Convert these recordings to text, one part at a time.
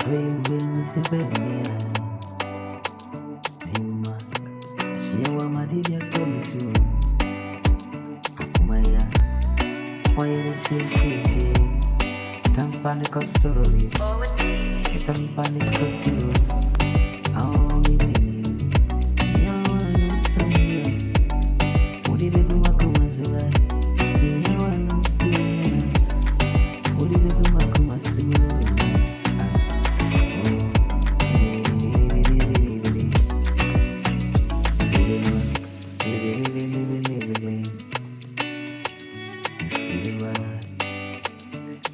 We will see baby. She wa madidi promise you. Akumaya. Why you say Tampani costoli. Tampani costoli. Oh, baby. You wanna say would you do my kumazula? You wanna say would you do my kumazula?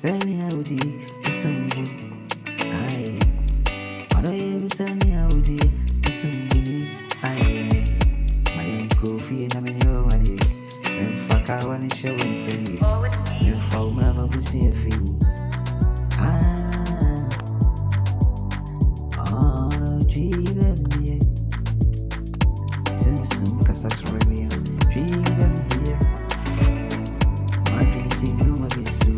Sani audi usambu ai Aroye sani audi usambu ai Mayanko fi na menyo wadi Mfaka wani show nsani Mfa umama busi fi Jibe mye Sinsum kasatro mye Jibe mye Madri si numa bisu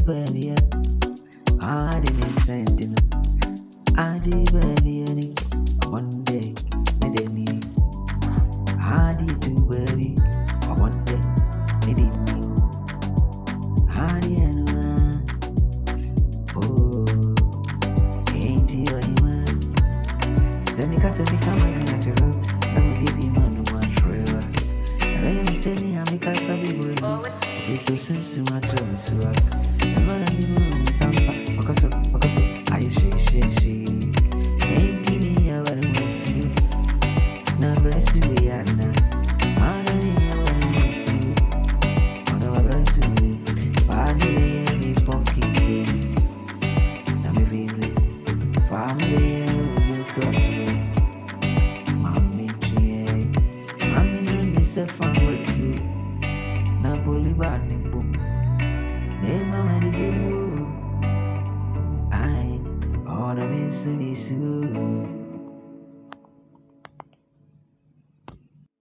BENARD ASANTE. One day, me. How do you do, baby? One day, me. How do you know? Oh, ain't you a man? Send me come natural. I'm giving man one forever. I'm saying I'm a casa baby. It's so soon to my trouble, so I'm gonna be moving. Because I she. Ain't me, I want to see you. Now bless you, Yana. I don't miss you. I don't bless you. Family, any pocket. Now me feeling. Family, you come to me. Mommy, don't miss a fun with you. Now, bully, barney, boom. Name my money, I all the miss you.